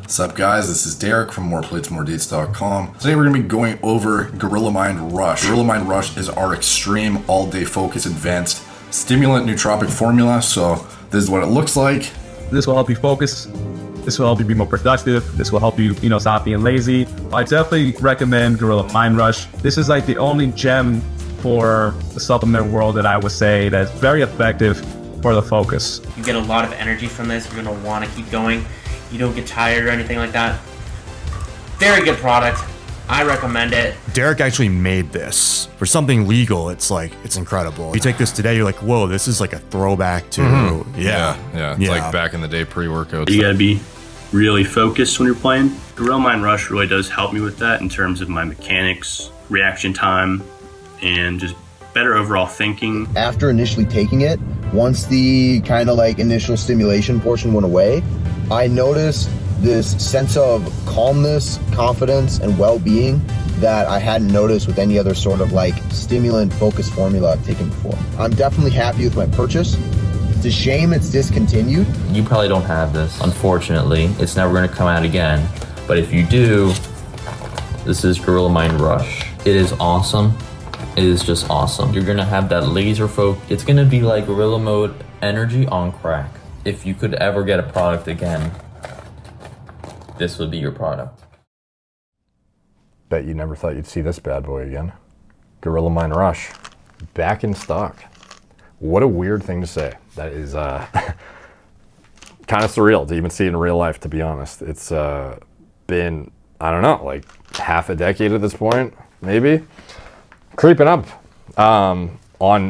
What's up, guys? This is Derek from MorePlatesMoreDates.com. Today we're going to be going over Gorilla Mind Rush. Gorilla Mind Rush is our extreme all-day focus advanced stimulant nootropic formula. So this is what it looks like. This will help you focus. This will help you be more productive. This will help you, stop being lazy. I definitely recommend Gorilla Mind Rush. This is like the only gem for the supplement world that I would say that's very effective for the focus. You get a lot of energy from this. You're going to want to keep going. You don't get tired or anything like that. Very good product. I recommend it. Derek actually made this for something legal. It's incredible. You take this today, you're like, whoa, this is like a throwback to, Yeah. It's like back in the day pre-workouts. You gotta be really focused when you're playing. Gorilla Mind Rush really does help me with that in terms of my mechanics, reaction time, and just better overall thinking. After initially taking it, once the kind of like initial stimulation portion went away, I noticed this sense of calmness, confidence, and well-being that I hadn't noticed with any other sort of like stimulant focused formula I've taken before. I'm definitely happy with my purchase. It's a shame it's discontinued. You probably don't have this, unfortunately. It's never going to come out again. But if you do, this is Gorilla Mind Rush. It is awesome. It is just awesome. You're going to have that laser focus. It's going to be like Gorilla Mode energy on crack. If you could ever get a product again, this would be your product. Bet you never thought you'd see this bad boy again. Gorilla Mind Rush, back in stock. What a weird thing to say. That is kind of surreal to even see in real life, to be honest. It's been, I don't know, like half a decade at this point, maybe. Creeping up on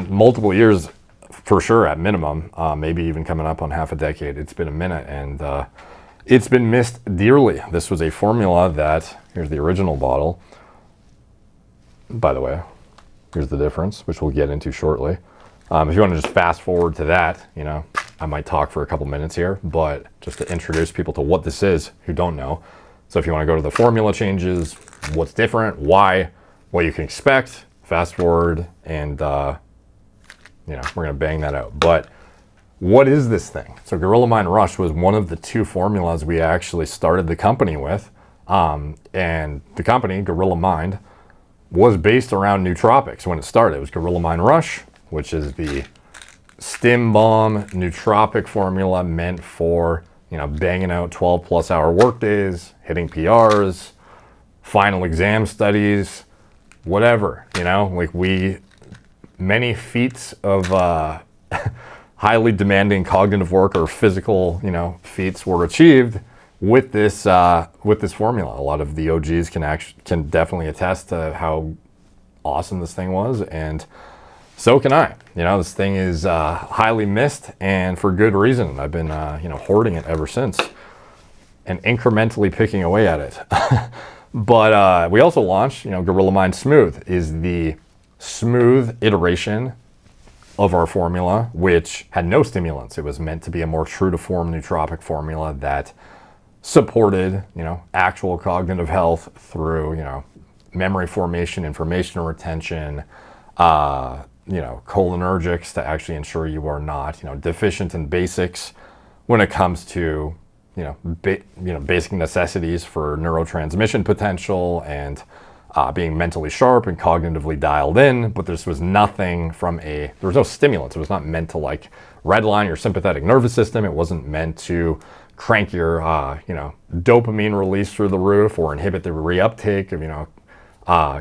multiple years, for sure, at minimum, maybe even coming up on half a decade. It's been a minute, and it's been missed dearly. This was a formula that, here's the original bottle. By the way, here's the difference, which we'll get into shortly. If you want to just fast forward to that, I might talk for a couple minutes here, but just to introduce people to what this is who don't know. So if you want to go to the formula changes, what's different, why, what you can expect, fast forward, and we're going to bang that out. But what is this thing? So Gorilla Mind Rush was one of the two formulas we actually started the company with. And the company, Gorilla Mind, was based around nootropics when it started. It was Gorilla Mind Rush, which is the stim bomb nootropic formula meant for, banging out 12 plus hour work days, hitting PRs, final exam studies, whatever, many feats of highly demanding cognitive work or physical, feats were achieved with this formula. A lot of the OGs can definitely attest to how awesome this thing was, and so can I. This thing is highly missed, and for good reason. I've been hoarding it ever since and incrementally picking away at it. But we also launched, Gorilla Mind Smooth is the smooth iteration of our formula, which had no stimulants. It was meant to be a more true to form nootropic formula that supported, actual cognitive health through, memory formation, information retention, cholinergics to actually ensure you are not, deficient in basics when it comes to, basic necessities for neurotransmission potential and being mentally sharp and cognitively dialed in. But this was nothing there was no stimulants. It was not meant to like redline your sympathetic nervous system. It wasn't meant to crank your, dopamine release through the roof or inhibit the reuptake of,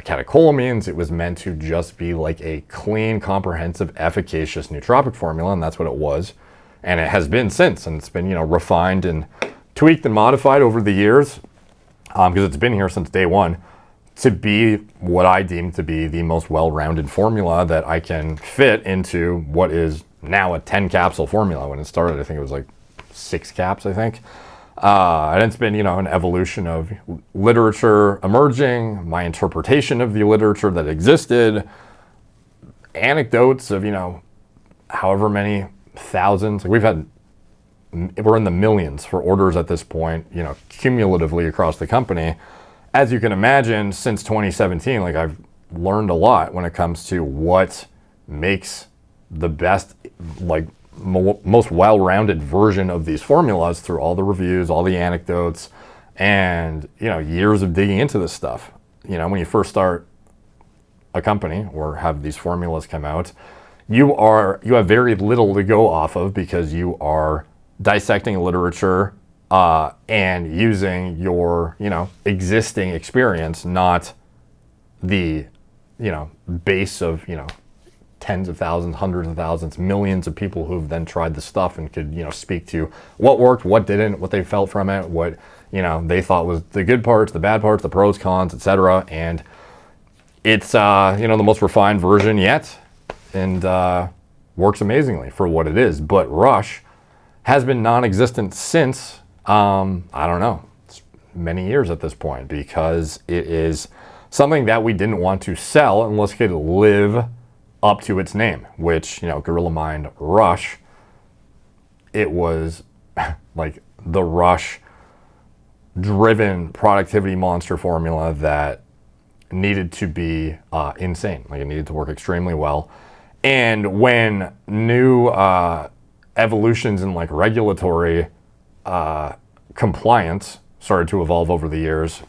catecholamines. It was meant to just be like a clean, comprehensive, efficacious nootropic formula, and that's what it was. And it has been since, and it's been, refined and tweaked and modified over the years, because it's been here since day one, to be what I deem to be the most well-rounded formula that I can fit into what is now a 10 capsule formula. When it started, I think it was like 6 caps, I think. And it's been, an evolution of literature emerging, my interpretation of the literature that existed, anecdotes of, however many thousands. We're in the millions for orders at this point, cumulatively across the company. As you can imagine, since 2017, I've learned a lot when it comes to what makes the best, most well-rounded version of these formulas through all the reviews, all the anecdotes, and, you know, years of digging into this stuff. You know, when you first start a company or have these formulas come out, you have very little to go off of because you are dissecting literature and using your, you know, existing experience, not the, you know, base of, you know, tens of thousands, hundreds of thousands, millions of people who've then tried the stuff and could, you know, speak to what worked, what didn't, what they felt from it, what, you know, they thought was the good parts, the bad parts, the pros, cons, etc. And it's, you know, the most refined version yet, and works amazingly for what it is. But Rush has been non-existent since, I don't know, many years at this point, because it is something that we didn't want to sell unless it could live up to its name, which, you know, Gorilla Mind Rush, it was like the Rush driven productivity monster formula that needed to be insane. Like, it needed to work extremely well. And when new evolutions in like regulatory compliance started to evolve over the years,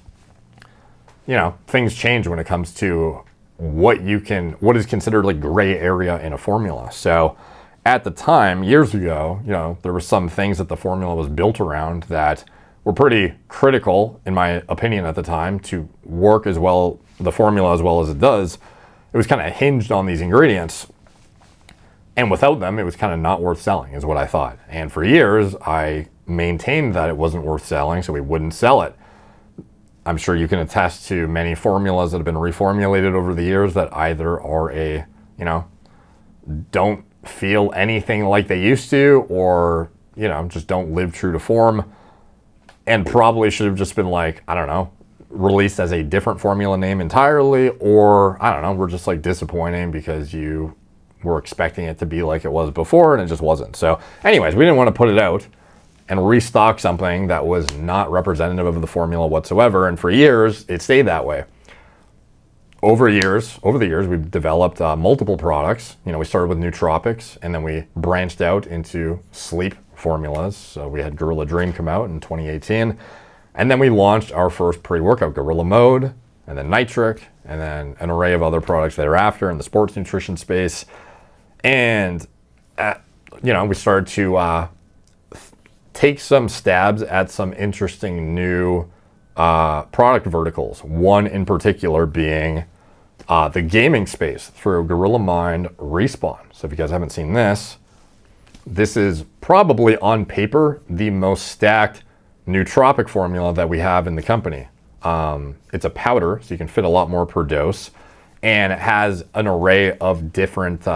you know, things change when it comes to what is considered like gray area in a formula. So at the time, years ago, you know, there were some things that the formula was built around that were pretty critical, in my opinion, at the time, to work as well, the formula as well as it does. It was kind of hinged on these ingredients. And without them, it was kind of not worth selling, is what I thought. And for years, I maintained that it wasn't worth selling, so we wouldn't sell it. I'm sure you can attest to many formulas that have been reformulated over the years that either are you know, don't feel anything like they used to, or, you know, just don't live true to form, and probably should have just been like, I don't know, released as a different formula name entirely, or, I don't know, we're just like disappointing because you were expecting it to be like it was before and it just wasn't. So anyways, we didn't want to put it out and restock something that was not representative of the formula whatsoever. And for years, it stayed that way. Over the years, we've developed multiple products. You know, we started with nootropics, and then we branched out into sleep formulas. So we had Gorilla Dream come out in 2018. And then we launched our first pre-workout, Gorilla Mode, and then Nitric, and then an array of other products thereafter in the sports nutrition space. And, you know, we started to take some stabs at some interesting new product verticals. One in particular being the gaming space through Gorilla Mind Respawn. So if you guys haven't seen this, this is probably on paper the most stacked nootropic formula that we have in the company. It's a powder, so you can fit a lot more per dose, and it has an array of different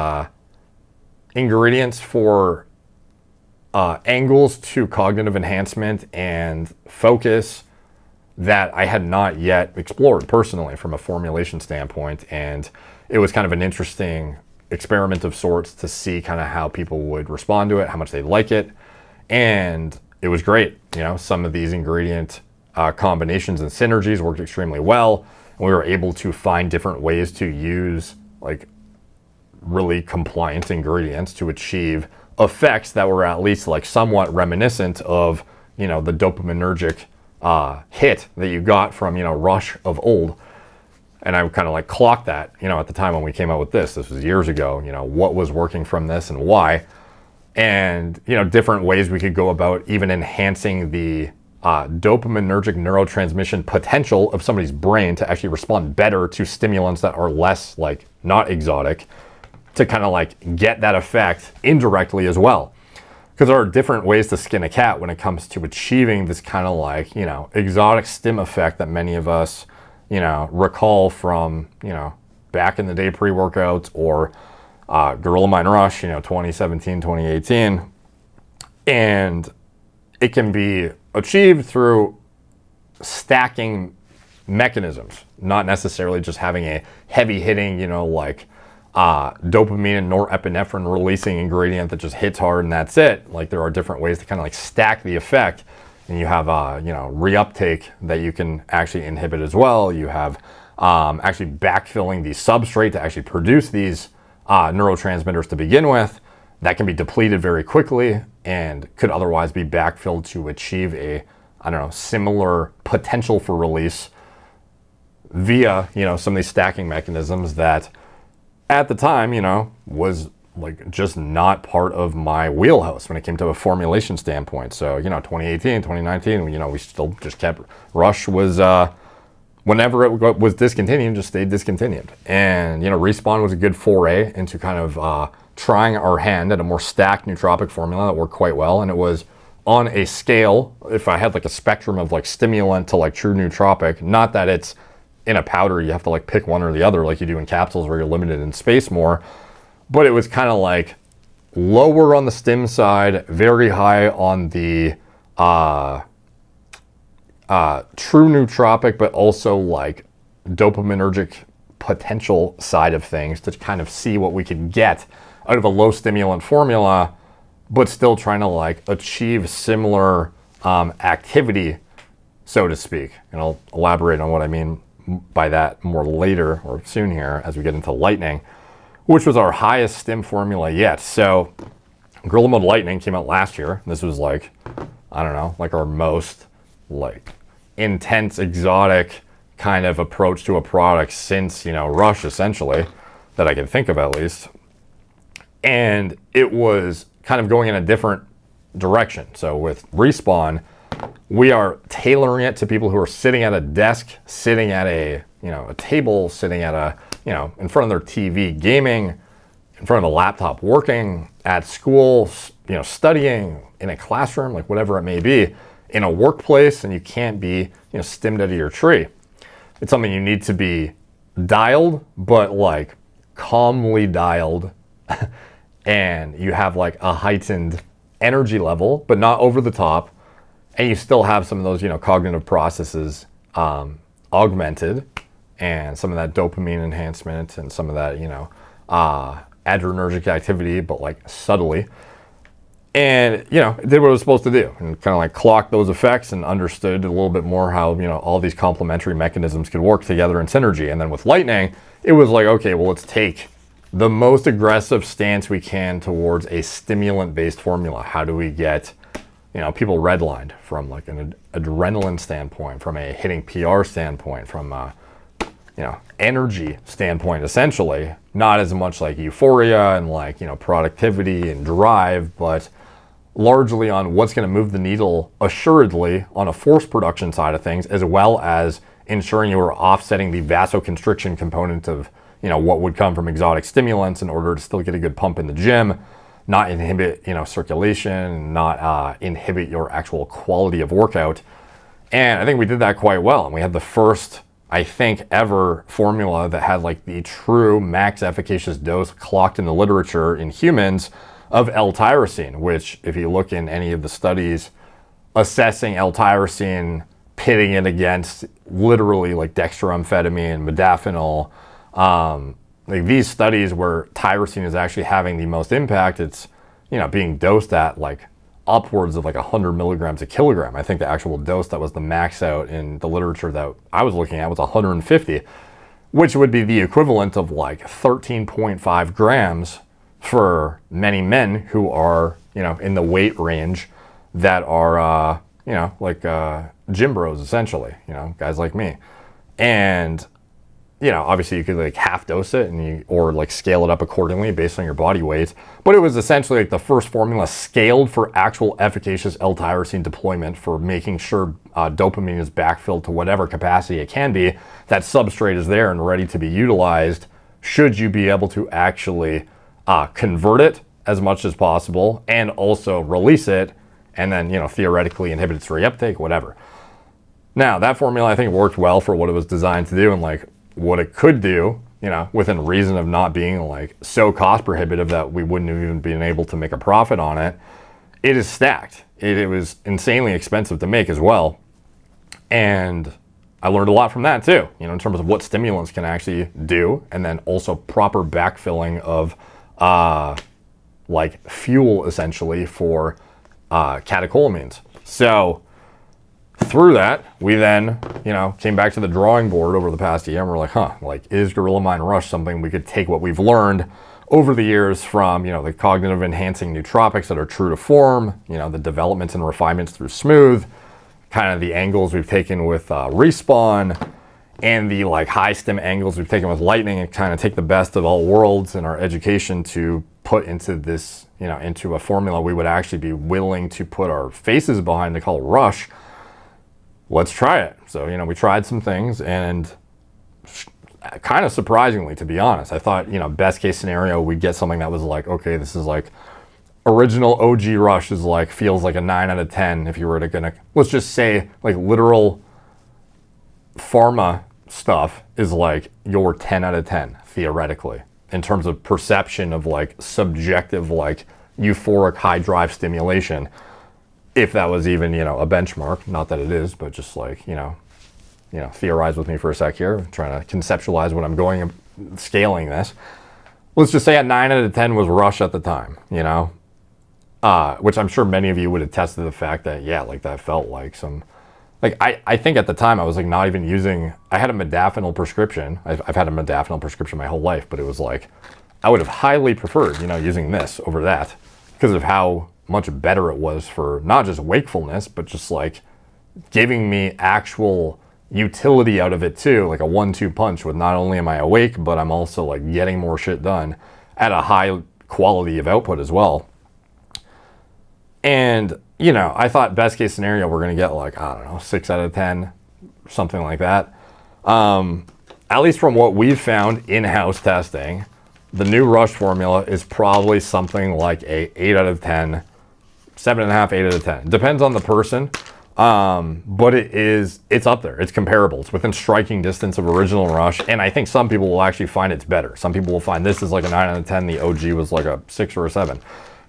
ingredients for angles to cognitive enhancement and focus that I had not yet explored personally from a formulation standpoint. And it was kind of an interesting experiment of sorts to see kind of how people would respond to it, how much they like it. And it was great. You know, some of these ingredient combinations and synergies worked extremely well. And we were able to find different ways to use like really compliant ingredients to achieve effects that were at least like somewhat reminiscent of, you know, the dopaminergic hit that you got from, you know, Rush of old. And I kind of like clocked that, you know, at the time when we came out with this was years ago, you know, what was working from this and why, and, you know, different ways we could go about even enhancing the dopaminergic neurotransmission potential of somebody's brain to actually respond better to stimulants that are less like not exotic, to kind of like get that effect indirectly as well. Because there are different ways to skin a cat when it comes to achieving this kind of like, you know, exotic stim effect that many of us, you know, recall from, you know, back in the day pre-workouts or Gorilla Mind Rush, you know, 2017, 2018. And it can be achieved through stacking mechanisms, not necessarily just having a heavy hitting, you know, like dopamine and norepinephrine releasing ingredient that just hits hard and that's it. Like, there are different ways to kind of like stack the effect, and you have you know, reuptake that you can actually inhibit as well. You have actually backfilling the substrate to actually produce these neurotransmitters to begin with that can be depleted very quickly and could otherwise be backfilled to achieve a I don't know, similar potential for release via, you know, some of these stacking mechanisms that at the time, you know, was like just not part of my wheelhouse when it came to a formulation standpoint. So, you know, 2018, 2019, you know, we still just kept, Rush was, whenever it was discontinued, just stayed discontinued. And, you know, Respawn was a good foray into kind of trying our hand at a more stacked nootropic formula that worked quite well. And it was on a scale, if I had like a spectrum of like stimulant to like true nootropic, not that it's in a powder, you have to like pick one or the other like you do in capsules where you're limited in space more. But it was kind of like lower on the stim side, very high on the true nootropic, but also like dopaminergic potential side of things to kind of see what we could get out of a low stimulant formula, but still trying to like achieve similar activity, so to speak. And I'll elaborate on what I mean by that more later or soon here as we get into Lightning, which was our highest stim formula yet. So Gorilla Mode Lightning came out last year. This was like, I don't know, like our most like intense, exotic kind of approach to a product since, you know, Rush, essentially, that I can think of at least. And it was kind of going in a different direction. So with Respawn, we are tailoring it to people who are sitting at a desk, sitting at a, you know, a table, sitting at a, you know, in front of their TV gaming, in front of a laptop working, at school, you know, studying, in a classroom, like whatever it may be, in a workplace, and you can't be, you know, stimmed out of your tree. It's something you need to be dialed, but like calmly dialed, and you have like a heightened energy level, but not over the top. And you still have some of those, you know, cognitive processes augmented, and some of that dopamine enhancement and some of that, you know, adrenergic activity, but like subtly. And, you know, it did what it was supposed to do, and kind of like clocked those effects and understood a little bit more how, you know, all these complementary mechanisms could work together in synergy. And then with Lightning, it was like, okay, well, let's take the most aggressive stance we can towards a stimulant-based formula. How do we get, you know, people redlined from like an adrenaline standpoint, from a hitting PR standpoint, from a, you know, energy standpoint, essentially, not as much like euphoria and like, you know, productivity and drive, but largely on what's going to move the needle assuredly on a force production side of things, as well as ensuring you are offsetting the vasoconstriction component of, you know, what would come from exotic stimulants in order to still get a good pump in the gym, not inhibit, you know, circulation, not inhibit your actual quality of workout. And I think we did that quite well. And we had the first, I think, ever formula that had like the true max efficacious dose clocked in the literature in humans of L-tyrosine, which if you look in any of the studies assessing L-tyrosine, pitting it against literally like dextroamphetamine, modafinil, like these studies where tyrosine is actually having the most impact, it's, you know, being dosed at like upwards of like 100 milligrams a kilogram. I think the actual dose that was the max out in the literature that I was looking at was 150, which would be the equivalent of like 13.5 grams for many men who are, you know, in the weight range that are, you know, like gym bros, essentially, you know, guys like me. And, you know, obviously you could like half dose it and or like scale it up accordingly based on your body weight. But it was essentially like the first formula scaled for actual efficacious L-tyrosine deployment for making sure dopamine is backfilled to whatever capacity it can be. That substrate is there and ready to be utilized should you be able to actually convert it as much as possible and also release it and then, you know, theoretically inhibit its reuptake, whatever. Now, that formula I think worked well for what it was designed to do and like what it could do, you know, within reason of not being like so cost prohibitive that we wouldn't have even been able to make a profit on it. It is stacked. It was insanely expensive to make as well. And I learned a lot from that too, you know, in terms of what stimulants can actually do, and then also proper backfilling of like fuel essentially for catecholamines. So through that, we then, you know, came back to the drawing board over the past year and we're like, like, is Gorilla Mind Rush something we could take what we've learned over the years from, you know, the cognitive enhancing nootropics that are true to form, you know, the developments and refinements through Smooth, kind of the angles we've taken with Respawn and the like high stim angles we've taken with Lightning, and kind of take the best of all worlds in our education to put into this, you know, into a formula we would actually be willing to put our faces behind to call Rush. Let's try it. So, you know, we tried some things, and kind of surprisingly, to be honest, I thought, you know, best case scenario, we'd get something that was like, okay, this is like original OG Rush is like, feels like a 9 out of 10 if you were to gonna, let's just say like literal pharma stuff is like your 10 out of 10 theoretically in terms of perception of like subjective like euphoric high drive stimulation, if that was even, you know, a benchmark. Not that it is, but just like, you know, theorize with me for a sec here. I'm trying to conceptualize what I'm going, scaling this. Let's just say a 9 out of 10 was Rush at the time, you know, which I'm sure many of you would attest to the fact that, yeah, like that felt like some, like I think at the time I was like not even using, I had a modafinil prescription. I've had a modafinil prescription my whole life, but it was like, I would have highly preferred, you know, using this over that because of how much better it was for not just wakefulness, but just like giving me actual utility out of it too, like a 1-2 punch with not only am I awake, but I'm also like getting more shit done at a high quality of output as well. And, you know, I thought best case scenario, we're going to get like, I don't know, 6 out of 10, something like that. At least from what we've found in-house testing, the new Rush formula is probably something like a 8 out of 10, 7.5, 8 out of 10. Depends on the person. But it's up there. It's comparable. It's within striking distance of original Rush. And I think some people will actually find it's better. Some people will find this is like a 9 out of 10. The OG was like a 6 or a 7.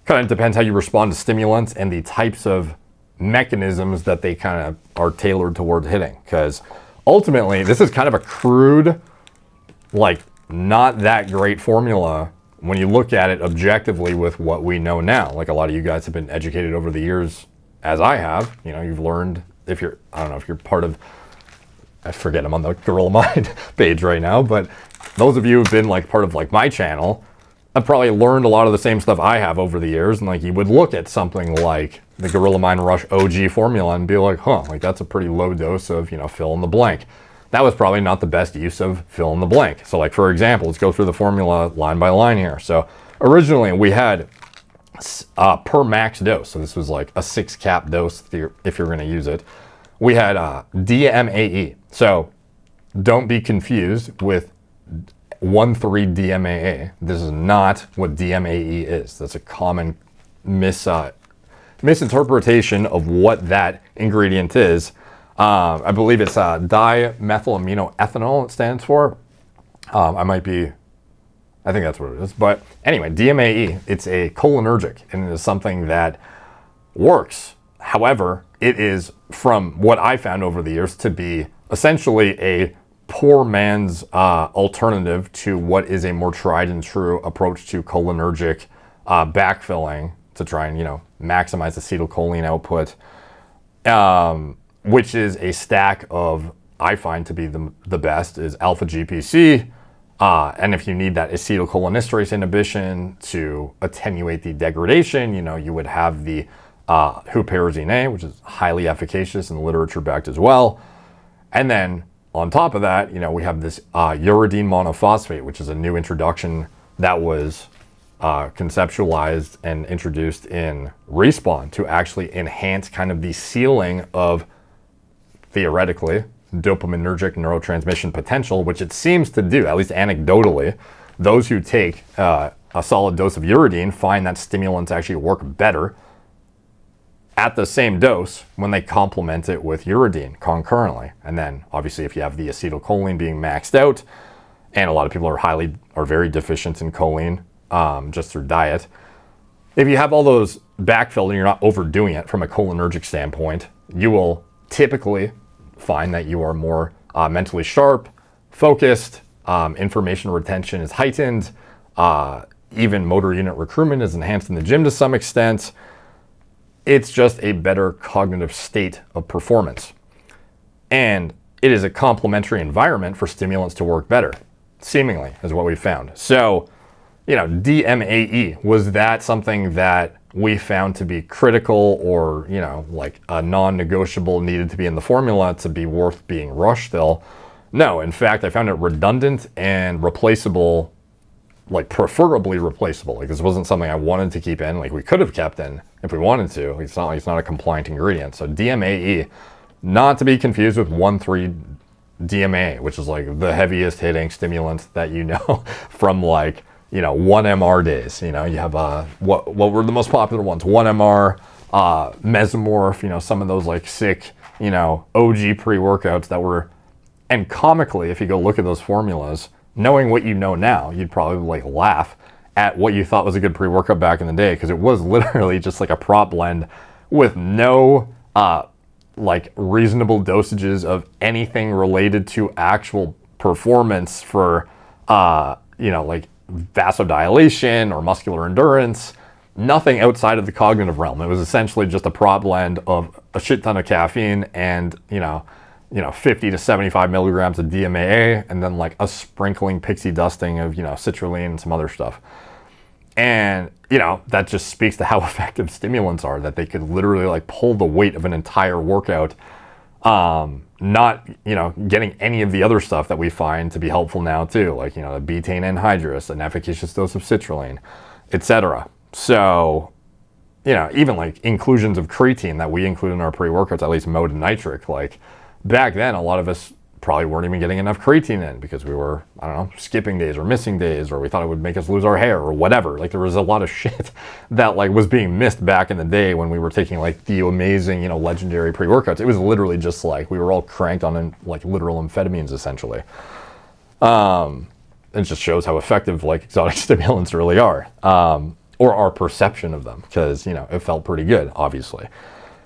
Kind of depends how you respond to stimulants and the types of mechanisms that they kind of are tailored towards hitting. Because ultimately, this is kind of a crude, like not that great formula when you look at it objectively with what we know now. Like a lot of you guys have been educated over the years, as I have. You know, you've learned, if you're, I don't know if you're part of, I forget, I'm on the Gorilla Mind page right now, but those of you who've been like part of like my channel, I've probably learned a lot of the same stuff I have over the years. And like you would look at something like the Gorilla Mind Rush OG formula and be like, huh, like that's a pretty low dose of, you know, fill in the blank. That was probably not the best use of fill in the blank. So like, for example, let's go through the formula line by line here. So originally we had per max dose. So this was like a 6 cap dose if you're going to use it. We had DMAE. So don't be confused with 1,3-DMAA. This is not what DMAE is. That's a common misinterpretation of what that ingredient is. I believe it's dimethylaminoethanol it stands for. I think that's what it is. But anyway, DMAE, it's a cholinergic, and it is something that works. However, it is, from what I found over the years, to be essentially a poor man's alternative to what is a more tried and true approach to cholinergic backfilling to try and, you know, maximize acetylcholine output, which is a stack of, I find to be the best, is alpha GPC. And if you need that acetylcholinesterase inhibition to attenuate the degradation, you know, you would have the huperzine A, which is highly efficacious and literature backed as well. And then on top of that, you know, we have this uridine monophosphate, which is a new introduction that was conceptualized and introduced in Respawn to actually enhance kind of the ceiling of, theoretically, dopaminergic neurotransmission potential, which it seems to do, at least anecdotally. Those who take a solid dose of uridine find that stimulants actually work better at the same dose when they complement it with uridine concurrently. And then obviously if you have the acetylcholine being maxed out, and a lot of people are very deficient in choline just through diet, if you have all those backfilled and you're not overdoing it from a cholinergic standpoint, you will typically find that you are more mentally sharp, focused, information retention is heightened, even motor unit recruitment is enhanced in the gym to some extent. It's just a better cognitive state of performance. And it is a complementary environment for stimulants to work better, seemingly, is what we found. So DMAE, was that something that we found to be critical or, like a non-negotiable, needed to be in the formula to be worth being rushed still? No, in fact, I found it redundant and replaceable, like preferably replaceable. Like this wasn't something I wanted to keep in. Like we could have kept in if we wanted to. It's not like it's not a compliant ingredient. So DMAE, not to be confused with 1,3-DMA, which is like the heaviest hitting stimulant that from like 1MR days. You have what were the most popular ones? 1MR, Mesomorph. Some of those like sick OG pre-workouts that were. And comically, if you go look at those formulas, knowing what you know now, you'd probably like laugh at what you thought was a good pre-workout back in the day, because it was literally just like a prop blend with no like reasonable dosages of anything related to actual performance for like vasodilation or muscular endurance, nothing outside of the cognitive realm. It was essentially just a prop blend of a shit ton of caffeine and 50 to 75 milligrams of DMAA, and then like a sprinkling pixie dusting of, citrulline and some other stuff. And, that just speaks to how effective stimulants are, that they could literally like pull the weight of an entire workout, not, getting any of the other stuff that we find to be helpful now too, like, the betaine anhydrous, an efficacious dose of citrulline, etc. So, even like inclusions of creatine that we include in our pre-workouts, at least mode and nitric, like, back then, a lot of us probably weren't even getting enough creatine in because we were, skipping days or missing days, or we thought it would make us lose our hair or whatever. Like there was a lot of shit that like was being missed back in the day when we were taking like the amazing, legendary pre-workouts. It was literally just like we were all cranked on like literal amphetamines essentially. It just shows how effective like exotic stimulants really are, or our perception of them, because it felt pretty good, obviously.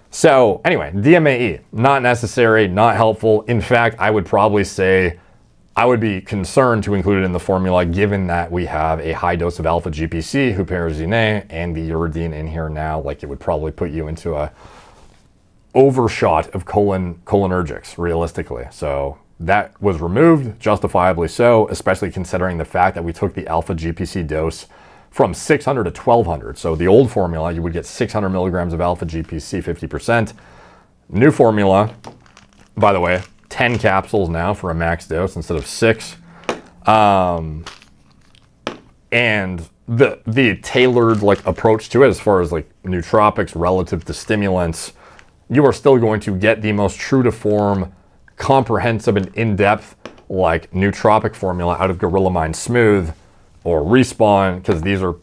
So anyway, DMAE, not necessary, not helpful. In fact, I would probably say I would be concerned to include it in the formula, given that we have a high dose of alpha GPC, huperzine, and the uridine in here now. Like it would probably put you into a overshot of cholinergics, realistically. So that was removed, justifiably so, especially considering the fact that we took the alpha GPC dose from 600 to 1200. So the old formula, you would get 600 milligrams of alpha GPC, 50%. New formula, by the way, 10 capsules now for a max dose instead of 6. And the tailored like approach to it, as far as like nootropics relative to stimulants, you are still going to get the most true to form, comprehensive and in-depth like nootropic formula out of Gorilla Mind Smooth or Respawn, because these are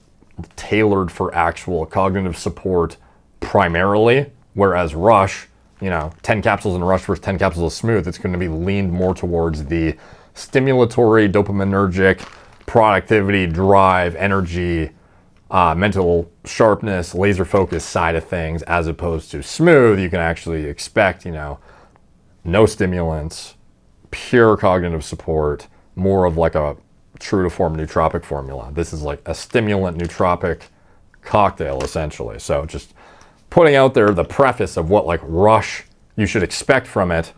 tailored for actual cognitive support primarily, whereas Rush, 10 capsules in Rush versus 10 capsules of Smooth, it's going to be leaned more towards the stimulatory, dopaminergic, productivity, drive, energy, mental sharpness, laser focus side of things, as opposed to Smooth. You can actually expect, no stimulants, pure cognitive support, more of like a true to form nootropic formula. This is like a stimulant nootropic cocktail essentially. So just putting out there the preface of what like Rush you should expect from it.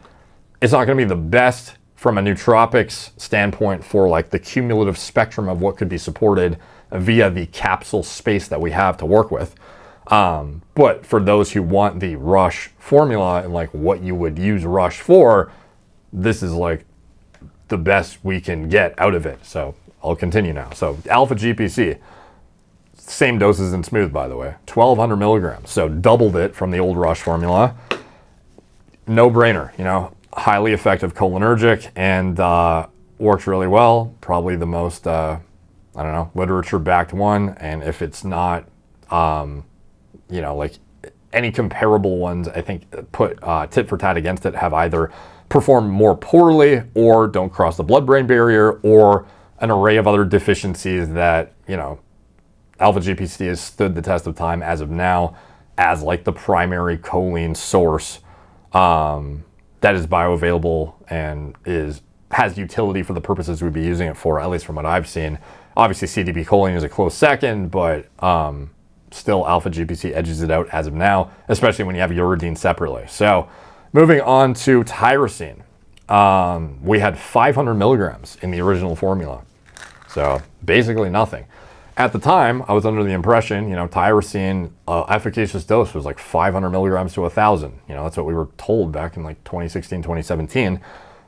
It's not going to be the best from a nootropics standpoint for like the cumulative spectrum of what could be supported via the capsule space that we have to work with. But for those who want the Rush formula and like what you would use Rush for, this is like the best we can get out of it. So I'll continue now. So alpha GPC, same doses in Smooth, by the way, 1200 milligrams. So doubled it from the old Rush formula. No brainer, highly effective cholinergic, and works really well. Probably the most, literature backed one. And if it's not, like any comparable ones, I think put tit for tat against it have either perform more poorly or don't cross the blood-brain barrier, or an array of other deficiencies that, alpha GPC has stood the test of time as of now as like the primary choline source that is bioavailable and has utility for the purposes we'd be using it for, at least from what I've seen. Obviously CDP choline is a close second, but still alpha GPC edges it out as of now, especially when you have uridine separately. So moving on to tyrosine. We had 500 milligrams in the original formula. So basically nothing. at the time, I was under the impression, tyrosine efficacious dose was like 500 milligrams to 1,000. That's what we were told back in like 2016, 2017.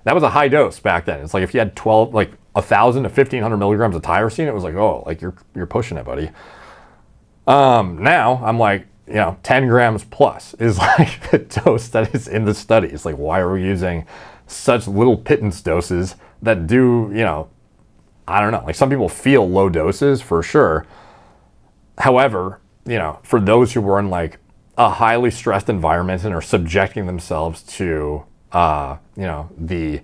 That was a high dose back then. It's like if you had 1,000 to 1,500 milligrams of tyrosine, it was like, oh, like you're pushing it, buddy. Now I'm like, 10 grams plus is like the dose that is in the study. It's like, why are we using such little pittance doses that do, I don't know. Like some people feel low doses for sure. However, for those who were in like a highly stressed environment and are subjecting themselves to, the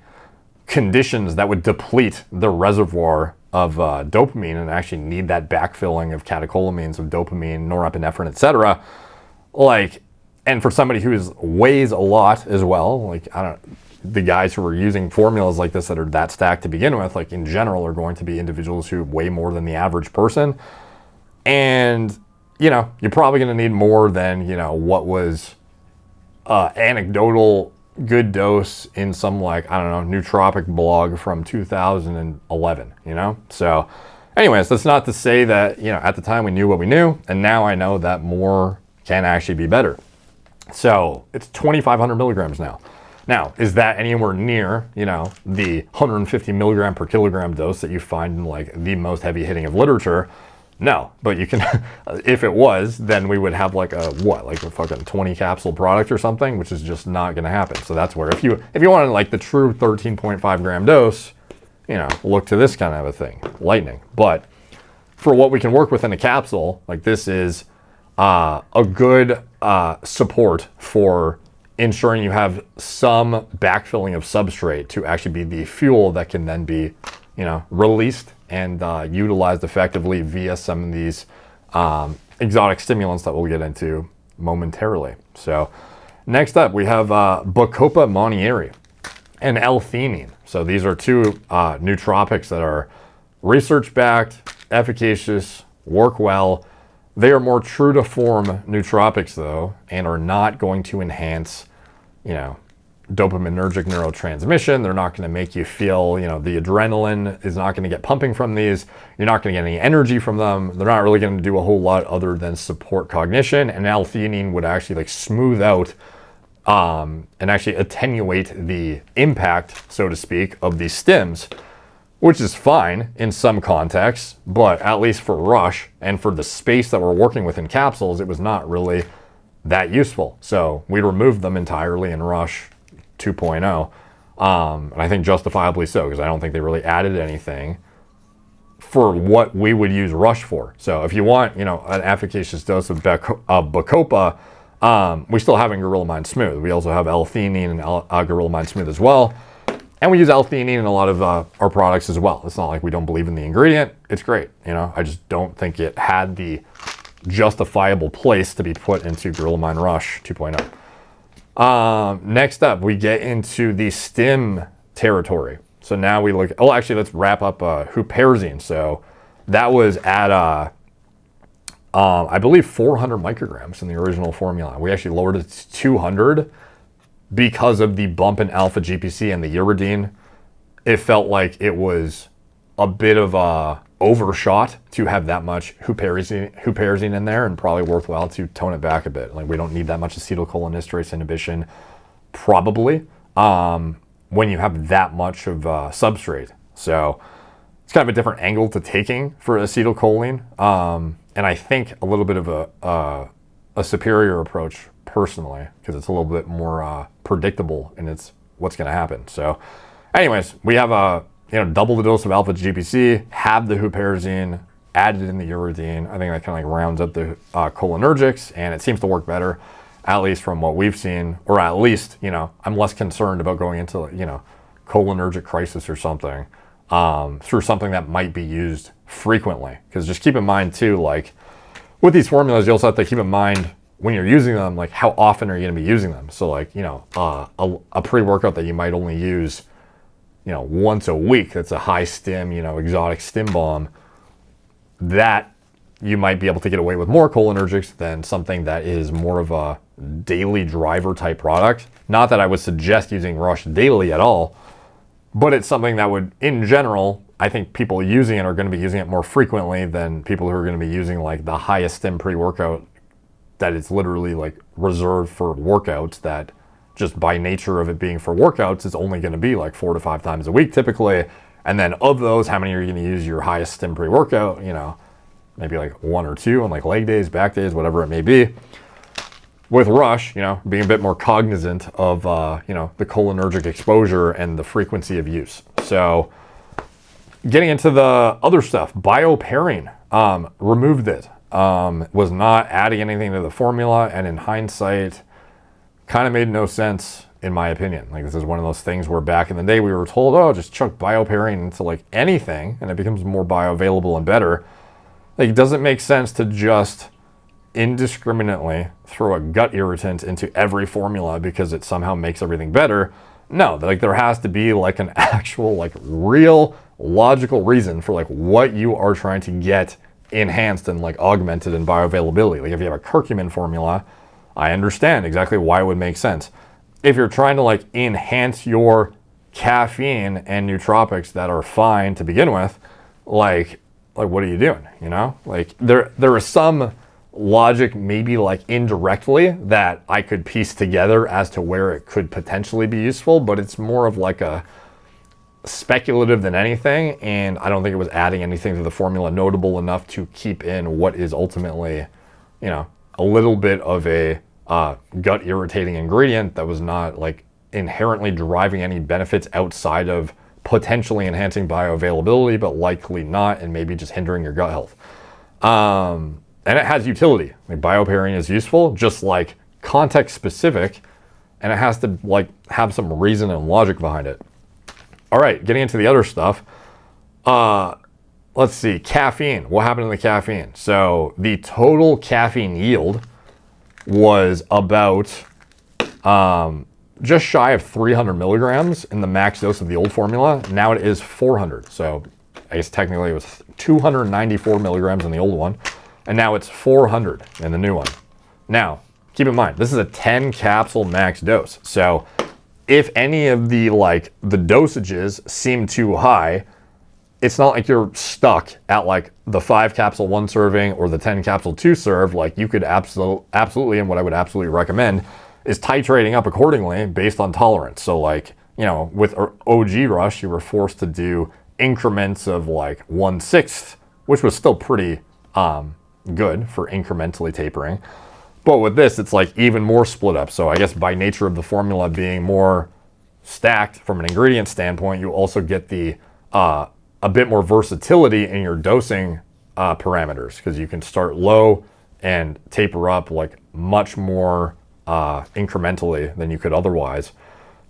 conditions that would deplete the reservoir of dopamine and actually need that backfilling of catecholamines, of dopamine, norepinephrine, etc. And for somebody who weighs a lot as well, the guys who are using formulas like this that are that stacked to begin with, like in general, are going to be individuals who weigh more than the average person. And, you're probably going to need more than, what was anecdotal good dose in some Nootropic blog from 2011, So anyways, that's not to say that, at the time we knew what we knew. And now I know that more can actually be better. So it's 2,500 milligrams now. Now, is that anywhere near, the 150 milligram per kilogram dose that you find in the most heavy hitting of literature? No, but you can, if it was, then we would have a fucking 20 capsule product or something, which is just not going to happen. So that's where if you wanted the true 13.5 gram dose, look to this kind of a thing, lightning. But for what we can work with in a capsule, this is a good support for ensuring you have some backfilling of substrate to actually be the fuel that can then be, released and utilized effectively via some of these exotic stimulants that we'll get into momentarily. So next up, we have Bacopa monnieri and L-theanine. So these are two nootropics that are research-backed, efficacious, work well. They are more true to form nootropics though, and are not going to enhance, dopaminergic neurotransmission. They're not going to make you feel, the adrenaline is not going to get pumping from these. You're not going to get any energy from them. They're not really going to do a whole lot other than support cognition. And L-theanine would actually smooth out and actually attenuate the impact, so to speak, of these stims, which is fine in some contexts, but at least for Rush and for the space that we're working with in capsules, it was not really that useful. So we removed them entirely in Rush 2.0, and I think justifiably so, because I don't think they really added anything for what we would use Rush for. So if you want, an efficacious dose of Bacopa, we still have in Gorilla Mind Smooth. We also have L-theanine and Gorilla Mind Smooth as well. And we use L-theanine in a lot of our products as well. It's not like we don't believe in the ingredient. It's great. I just don't think it had the justifiable place to be put into Gorilla Mind Rush 2.0. Next up, we get into the stim territory. So now we look, let's wrap up huperzine. So that was at, I believe 400 micrograms in the original formula. We actually lowered it to 200 because of the bump in alpha GPC and the uridine. It felt like it was a bit of a overshot to have that much huperzine in there, and probably worthwhile to tone it back a bit. We don't need that much acetylcholinesterase inhibition, probably, when you have that much of substrate. So it's kind of a different angle to taking for acetylcholine, and I think a little bit of a superior approach personally, because it's a little bit more predictable in what's going to happen. So anyways, we have double the dose of alpha GPC, have the huperzine added in the uridine. I think that kind of rounds up the cholinergics, and it seems to work better, at least from what we've seen, or at least, I'm less concerned about going into, cholinergic crisis or something through something that might be used frequentry. Because just keep in mind too, with these formulas, you also have to keep in mind when you're using them, how often are you going to be using them? So a pre-workout that you might only use, once a week, that's a high stim, exotic stim bomb, that you might be able to get away with more cholinergics than something that is more of a daily driver type product. Not that I would suggest using Rush daily at all, but it's something that would, in general, I think people using it are going to be using it more frequently than people who are going to be using like the highest stim pre-workout that is literally like reserved for workouts, that just by nature of it being for workouts is only going to be like 4 to 5 times a week typically. And then of those, how many are you going to use your highest stim pre-workout? You know, maybe like 1 or 2 on like leg days, back days, whatever it may be. With Rush, you know, being a bit more cognizant of, you know, the cholinergic exposure and the frequency of use. So getting into the other stuff, biopairing, removed it. Was not adding anything to the formula, and in hindsight, kind of made no sense in my opinion. Like, this is one of those things where back in the day we were told, oh, just chuck biopairing into like anything and it becomes more bioavailable and better. Like, it doesn't make sense to just indiscriminately throw a gut irritant into every formula because it somehow makes everything better. No, like there has to be like an actual like real logical reason for like what you are trying to get enhanced and like augmented in bioavailability. Like if you have a curcumin formula, I understand exactly why it would make sense. If you're trying to like enhance your caffeine and nootropics that are fine to begin with, like what are you doing? You know, like there is some logic, maybe like indirectly, that I could piece together as to where it could potentially be useful, but it's more of like a speculative than anything, and I don't think it was adding anything to the formula notable enough to keep in what is ultimately, you know, a little bit of a gut irritating ingredient that was not like inherently deriving any benefits outside of potentially enhancing bioavailability, but likely not, and maybe just hindering your gut health. And it has utility. Like biopairing is useful, just like context specific, and it has to like have some reason and logic behind it. All right, getting into the other stuff. Let's see, caffeine. What happened to the caffeine? So the total caffeine yield was about just shy of 300 milligrams in the max dose of the old formula. Now it is 400. So I guess technically it was 294 milligrams in the old one, and now it's 400 in the new one. Now, keep in mind, this is a 10 capsule max dose. So if any of the the dosages seem too high, it's not like you're stuck at like the 5 capsule 1 serving or the 10 capsule 2 serve. Like you could absolutely, and what I would absolutely recommend is titrating up accordingly based on tolerance. So like, you know, with OG Rush, you were forced to do increments of like 1/6, which was still pretty good for incrementally tapering. But with this, it's like even more split up. So I guess by nature of the formula being more stacked from an ingredient standpoint, you also get the a bit more versatility in your dosing parameters, because you can start low and taper up like much more incrementally than you could otherwise.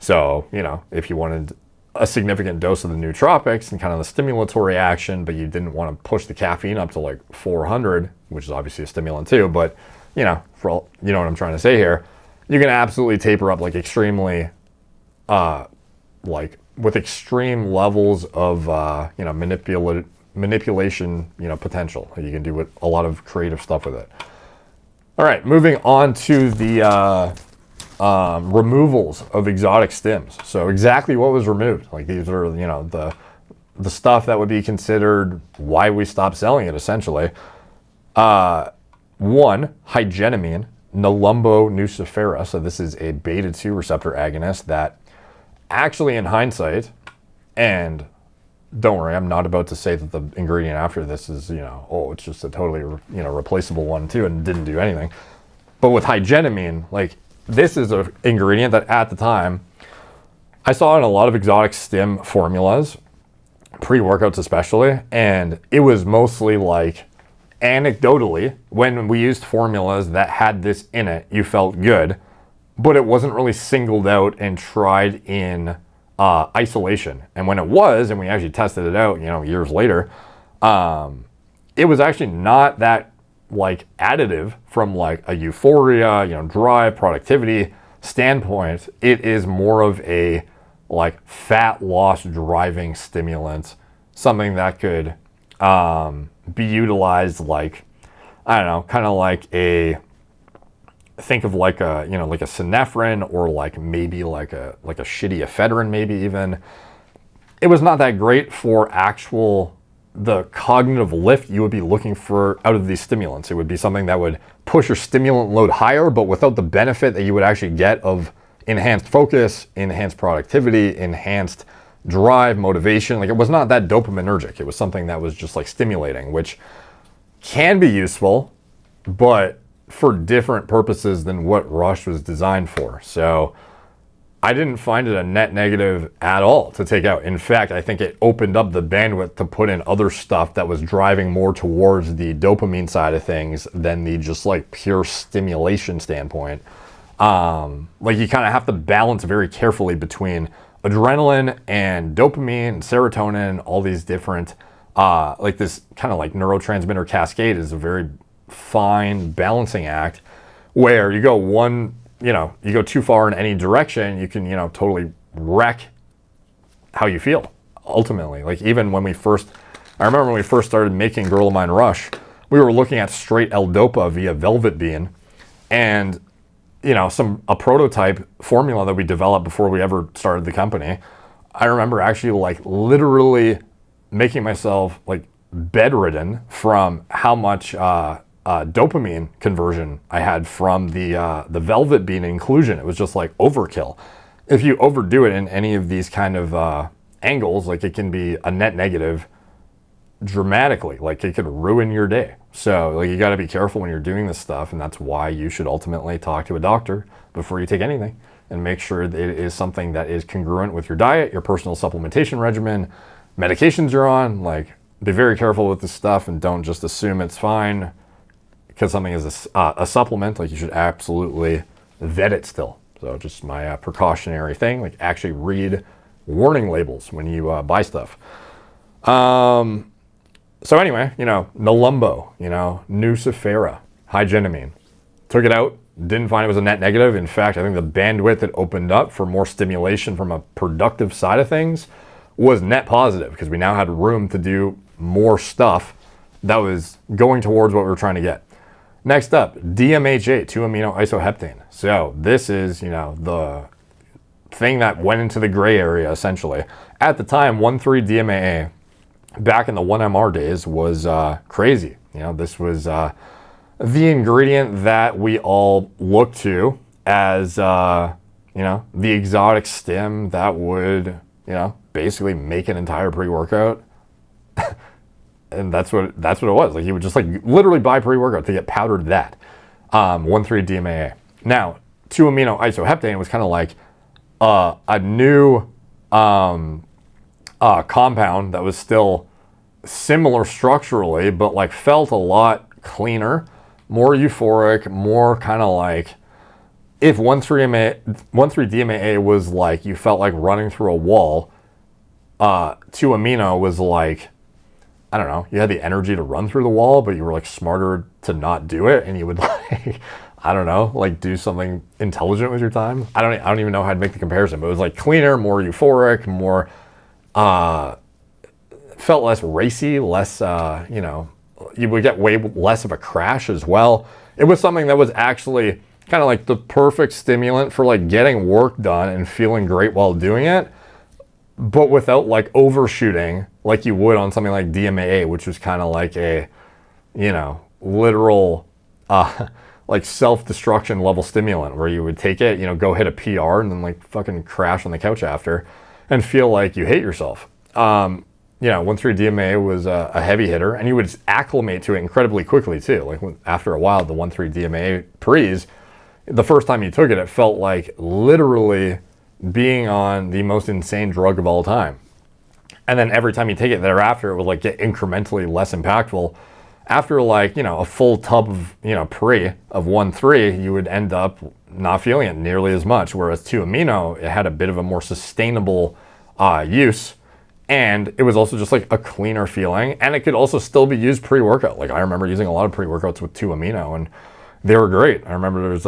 So, you know, if you wanted a significant dose of the nootropics and kind of the stimulatory action, but you didn't want to push the caffeine up to like 400, which is obviously a stimulant too, but you know, for all, you know what I'm trying to say here, you can absolutely taper up like extremely, like with extreme levels of, you know, manipulation, you know, potential. You can do a lot of creative stuff with it. All right, moving on to the removals of exotic stims. So exactly what was removed? Like these are, you know, the stuff that would be considered why we stopped selling it essentially. 1, hygenamine, Nelumbo nucifera. So this is a beta-2 receptor agonist that actually in hindsight, and don't worry, I'm not about to say that the ingredient after this is, you know, oh, it's just a totally, you know, replaceable one too and didn't do anything. But with hygenamine, like this is an ingredient that at the time I saw in a lot of exotic stim formulas, pre-workouts especially, and it was mostly like anecdotally, when we used formulas that had this in it, you felt good, but it wasn't really singled out and tried in isolation. And when it was, and we actually tested it out, you know, years later, it was actually not that like additive from like a euphoria, you know, drive, productivity standpoint. It is more of a like fat loss driving stimulant, something that could be utilized like, I don't know, kind of like think of like a, you know, like a synephrine, or like maybe like a shitty ephedrine, maybe even. it was not that great for the cognitive lift you would be looking for out of these stimulants. It would be something that would push your stimulant load higher, but without the benefit that you would actually get of enhanced focus, enhanced productivity, enhanced drive, motivation. Like, it was not that dopaminergic. It was something that was just like stimulating, which can be useful, but for different purposes than what Rush was designed for. So I didn't find it a net negative at all to take out. In fact, I think it opened up the bandwidth to put in other stuff that was driving more towards the dopamine side of things than the just like pure stimulation standpoint. Like, you kind of have to balance very carefully between adrenaline and dopamine and serotonin, all these different, like this kind of like neurotransmitter cascade is a very fine balancing act where you go you go too far in any direction, you can, totally wreck how you feel ultimately. Like, even when I remember when we first started making Gorilla Mind Rush, we were looking at straight L-Dopa via Velvet Bean, and a prototype formula that we developed before we ever started the company. I remember actually like literally making myself like bedridden from how much dopamine conversion I had from the Velvet Bean inclusion. It was just like overkill. If you overdo it in any of these kind of angles, like, it can be a net negative dramatically. Like, it could ruin your day. So like, you got to be careful when you're doing this stuff, and that's why you should ultimately talk to a doctor before you take anything and make sure that it is something that is congruent with your diet, your personal supplementation regimen, medications you're on. Like, be very careful with this stuff and don't just assume it's fine because something is a supplement. Like, you should absolutely vet it still. So just my precautionary thing, like, actually read warning labels when you buy stuff. So anyway, Nelumbo, Nucifera, Hygienamine. Took it out, didn't find it was a net negative. In fact, I think the bandwidth it opened up for more stimulation from a productive side of things was net positive, because we now had room to do more stuff that was going towards what we were trying to get. Next up, DMHA, 2-amino isoheptane. So this is, the thing that went into the gray area, essentially. At the time, 1,3-DMAA, back in the 1MR days, was crazy. This was the ingredient that we all looked to as, the exotic stim that would, basically make an entire pre-workout. And that's what it was. Like, you would just like literally buy pre-workout to get powdered that. 1,3-DMAA. Now, 2-amino isoheptane was kind of like a new compound that was still similar structurally, but like felt a lot cleaner, more euphoric, more kind of like, if 1,3-DMAA was like you felt like running through a wall, 2-amino was like, I don't know, you had the energy to run through the wall, but you were like smarter to not do it, and you would like, I don't know, like do something intelligent with your time. I don't even know how to make the comparison, but it was like cleaner, more euphoric, more felt less racy, less you would get way less of a crash as well. It was something that was actually kind of like the perfect stimulant for like getting work done and feeling great while doing it, but without like overshooting like you would on something like DMAA, which was kind of like a, literal like self-destruction level stimulant, where you would take it, go hit a PR and then like fucking crash on the couch after and feel like you hate yourself. 1,3-DMAA was a heavy hitter, and you would acclimate to it incredibly quickly too. Like, after a while, the 1,3-DMAA pre's, the first time you took it, it felt like literally being on the most insane drug of all time. And then every time you take it thereafter, it would like get incrementally less impactful. After like, a full tub of, pre of 1,3, you would end up not feeling it nearly as much. Whereas 2-amino, it had a bit of a more sustainable use. And it was also just like a cleaner feeling. And it could also still be used pre-workout. Like, I remember using a lot of pre-workouts with 2-amino, and they were great. I remember there was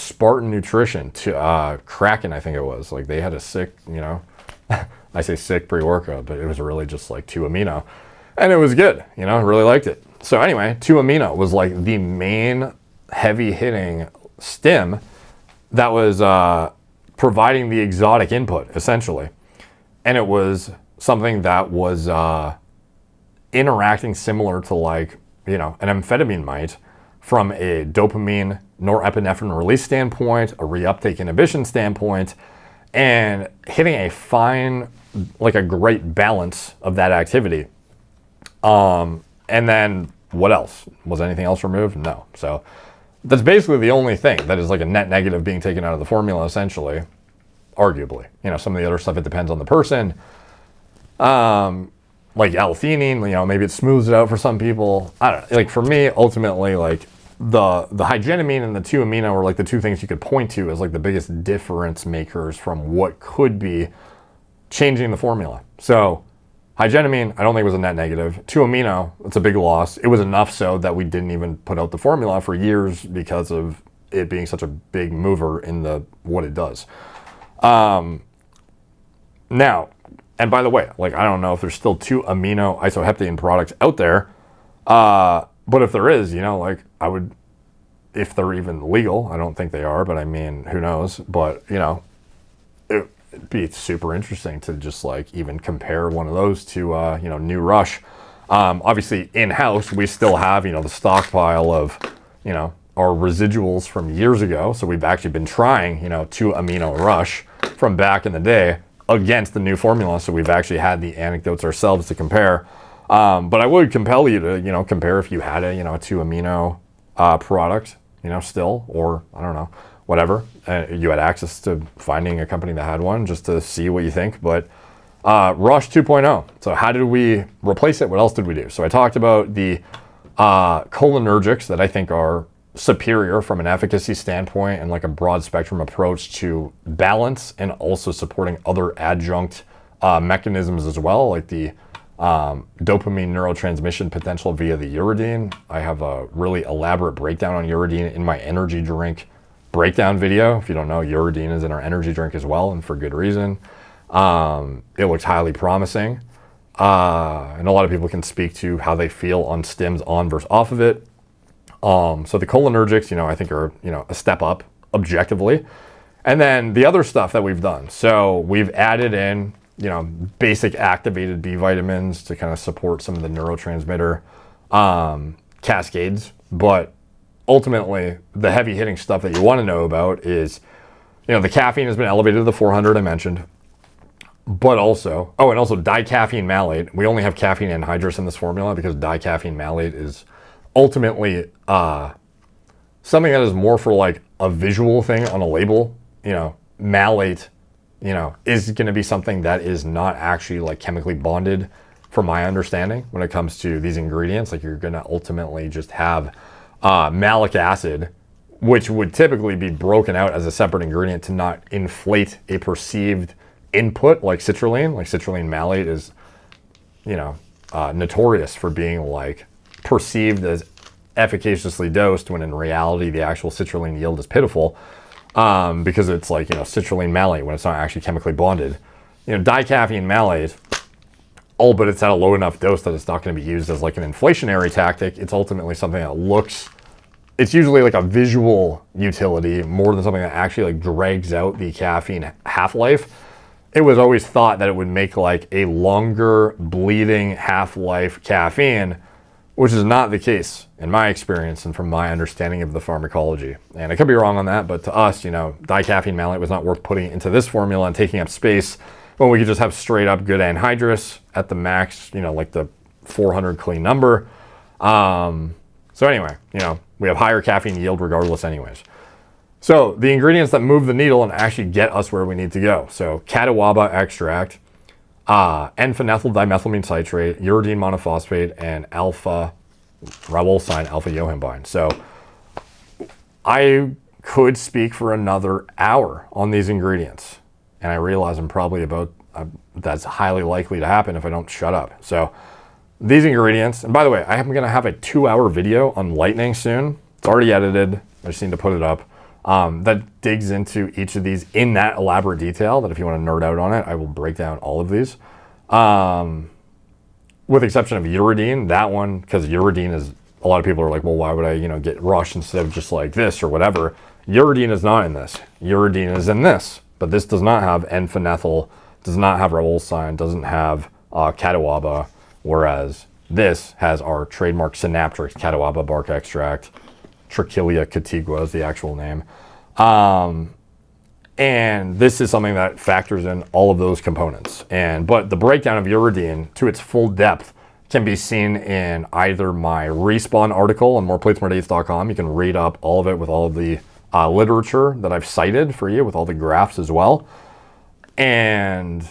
Spartan Nutrition, Kraken, I think it was. Like, they had a sick, I say sick pre-workout, but it was really just like 2-amino. And it was good, I really liked it. So anyway, 2-amino was like the main heavy hitting stim that was providing the exotic input, essentially. And it was something that was interacting similar to like, you know, an amphetamine might from a dopamine, norepinephrine release standpoint, a reuptake inhibition standpoint, and hitting a fine, like a great balance of that activity. And then what else? Was anything else removed? No. So that's basically the only thing that is like a net negative being taken out of the formula, essentially, arguably. You know, some of the other stuff, it depends on the person. Like L-theanine, you know, maybe it smooths it out for some people. I don't know. Like for me, ultimately, like the hygenamine and the 2-amino are like the two things you could point to as like the biggest difference makers from what could be changing the formula. So hygenamine, I don't think was a net negative. 2-amino, it's a big loss. It was enough so that we didn't even put out the formula for years because of it being such a big mover in the what it does. Now, and by the way, like I don't know if there's still 2-amino isoheptane products out there, but if there is, you know, like I would, if they're even legal, I don't think they are, but I mean, who knows? But you know, it'd be super interesting to just like even compare one of those to, you know, New Rush. Obviously in-house, we still have, you know, the stockpile of, you know, our residuals from years ago. So we've actually been trying, you know, 2-amino Rush from back in the day against the new formula. So we've actually had the anecdotes ourselves to compare. But I would compel you to, you know, compare if you had a, you know, a 2-amino product, you know, still, or I don't know, whatever. You had access to finding a company that had one just to see what you think. But Rush 2.0. So how did we replace it? What else did we do? So I talked about the cholinergics that I think are superior from an efficacy standpoint and like a broad spectrum approach to balance and also supporting other adjunct mechanisms as well, like the dopamine neurotransmission potential via the uridine. I have a really elaborate breakdown on uridine in my energy drink breakdown video. If you don't know, uridine is in our energy drink as well, and for good reason. It looks highly promising. And a lot of people can speak to how they feel on stims on versus off of it. So the cholinergics, you know, I think are, you know, a step up objectively. And then the other stuff that we've done. So we've added in, you know, basic activated B vitamins to kind of support some of the neurotransmitter cascades. But ultimately, the heavy hitting stuff that you want to know about is, you know, the caffeine has been elevated to the 400 I mentioned. But also, and also dicaffeine malate. We only have caffeine anhydrous in this formula because dicaffeine malate is ultimately something that is more for like a visual thing on a label. You know, malate, you know, is going to be something that is not actually like chemically bonded, from my understanding, when it comes to these ingredients. Like you're going to ultimately just have malic acid, which would typically be broken out as a separate ingredient to not inflate a perceived input like citrulline. Like citrulline malate is, you know, notorious for being like perceived as efficaciously dosed when in reality the actual citrulline yield is pitiful, because it's like, you know, citrulline malate when it's not actually chemically bonded. You know, dicaffeine malate, but it's at a low enough dose that it's not going to be used as like an inflationary tactic. It's ultimately something that looks, it's usually like a visual utility more than something that actually like drags out the caffeine half-life. It was always thought that it would make like a longer bleeding half-life caffeine, which is not the case in my experience and from my understanding of the pharmacology. And I could be wrong on that, but to us, you know, dicaffeine malate was not worth putting into this formula and taking up space when we could just have straight up good anhydrous at the max, you know, like the 400 clean number. So anyway, you know, we have higher caffeine yield regardless anyways. So the ingredients that move the needle and actually get us where we need to go. So catawaba extract, N-phenyl dimethylamine citrate, uridine monophosphate, and alpha ribosine alpha yohimbine. So I could speak for another hour on these ingredients, and I realize I'm probably about, that's highly likely to happen if I don't shut up. So these ingredients, and by the way, I am going to have a 2-hour video on lightning soon. It's already edited. I just need to put it up. That digs into each of these in that elaborate detail that if you want to nerd out on it, I will break down all of these. With the exception of uridine, that one, because uridine is, a lot of people are like, well, why would I, you know, get Rush instead of just like this or whatever. Uridine is not in this. Uridine is in this, but this does not have N-phenyl does not have ribosine, doesn't have catawba, whereas this has our trademark Synaptrix catawba bark extract. Trichilia catigua is the actual name. And this is something that factors in all of those components. But the breakdown of uridine to its full depth can be seen in either my Respawn article on moreplatesmoredates.com. You can read up all of it with all of the literature that I've cited for you with all the graphs as well. And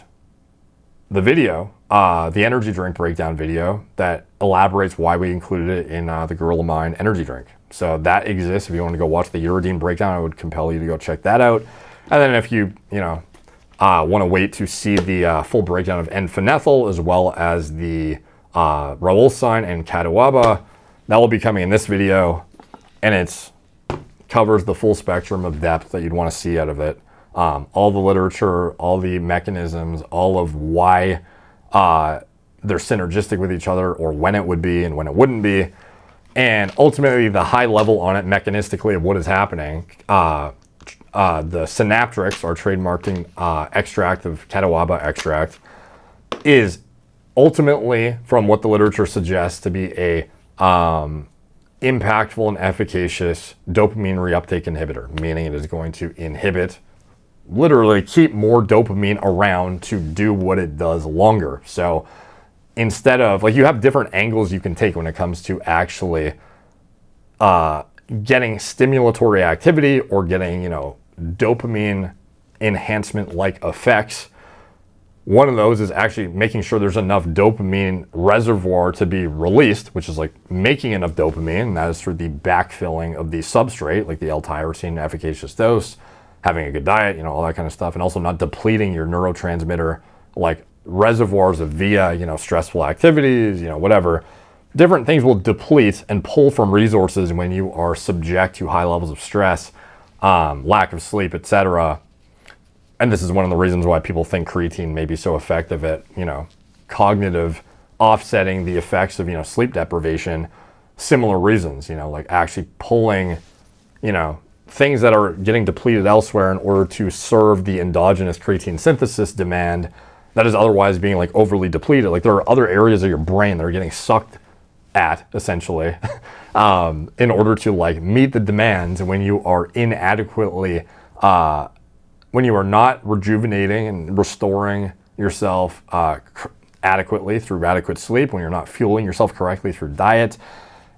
the video, the energy drink breakdown video that elaborates why we included it in the Gorilla Mind energy drink. So that exists. If you want to go watch the uridine breakdown, I would compel you to go check that out. And then if you want to wait to see the full breakdown of N-phenethyl as well as the ribosine and catawba, that will be coming in this video, and it covers the full spectrum of depth that you'd want to see out of it. All the literature, all the mechanisms, all of why they're synergistic with each other, or when it would be and when it wouldn't be. And ultimately, the high level on it mechanistically of what is happening. The Synaptrix, our trademarking extract of catawba extract, is ultimately, from what the literature suggests, to be a impactful and efficacious dopamine reuptake inhibitor, meaning it is going to inhibit, literally keep more dopamine around to do what it does longer. So instead of, like, you have different angles you can take when it comes to actually getting stimulatory activity or getting, dopamine enhancement like effects. One of those is actually making sure there's enough dopamine reservoir to be released, which is like making enough dopamine. And that is through the backfilling of the substrate, like the L-tyrosine efficacious dose, having a good diet, all that kind of stuff, and also not depleting your neurotransmitter like reservoirs of via, stressful activities, whatever. Different things will deplete and pull from resources when you are subject to high levels of stress, lack of sleep, etc. And this is one of the reasons why people think creatine may be so effective at, cognitive offsetting the effects of, sleep deprivation. Similar reasons, like actually pulling, things that are getting depleted elsewhere in order to serve the endogenous creatine synthesis demand that is otherwise being like overly depleted. Like there are other areas of your brain that are getting sucked at, essentially, in order to like meet the demands when you are inadequately, when you are not rejuvenating and restoring yourself adequately through adequate sleep, when you're not fueling yourself correctly through diet,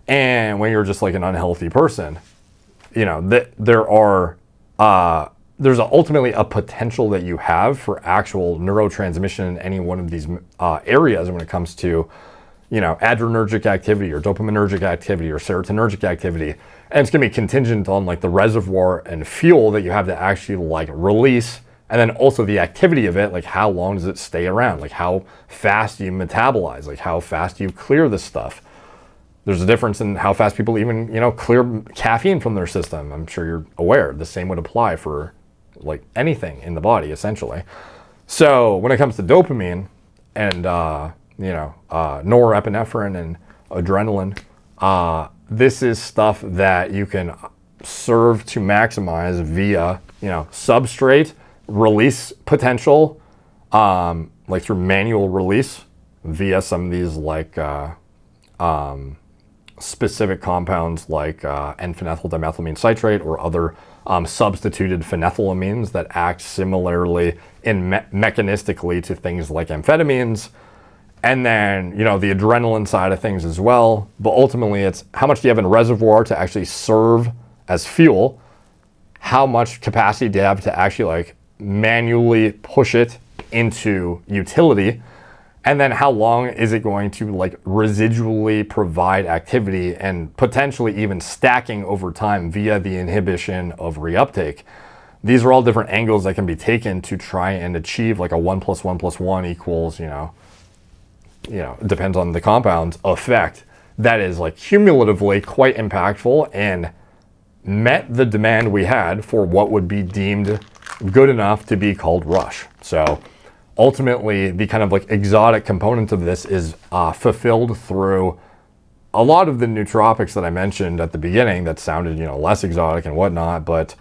and when you're just like an unhealthy person. There's ultimately a potential that you have for actual neurotransmission in any one of these areas when it comes to, adrenergic activity or dopaminergic activity or serotonergic activity. And it's going to be contingent on like the reservoir and fuel that you have to actually like release. And then also the activity of it, like how long does it stay around? Like how fast do you metabolize? Like how fast do you clear this stuff? There's a difference in how fast people even, clear caffeine from their system. I'm sure you're aware. The same would apply for like anything in the body, essentially. So when it comes to dopamine and, norepinephrine and adrenaline, this is stuff that you can serve to maximize via, substrate release potential, like through manual release via some of these like, specific compounds like N-phenyl dimethylamine citrate or other substituted phenethylamines that act similarly mechanistically to things like amphetamines. And then, the adrenaline side of things as well. But ultimately, it's how much do you have in reservoir to actually serve as fuel? How much capacity do you have to actually like manually push it into utility? And then how long is it going to like residually provide activity and potentially even stacking over time via the inhibition of reuptake? These are all different angles that can be taken to try and achieve like a 1 + 1 + 1 equals, it depends on the compound's effect. That is like cumulatively quite impactful and met the demand we had for what would be deemed good enough to be called rush. So ultimately, the kind of like exotic component of this is fulfilled through a lot of the nootropics that I mentioned at the beginning that sounded, less exotic and whatnot. But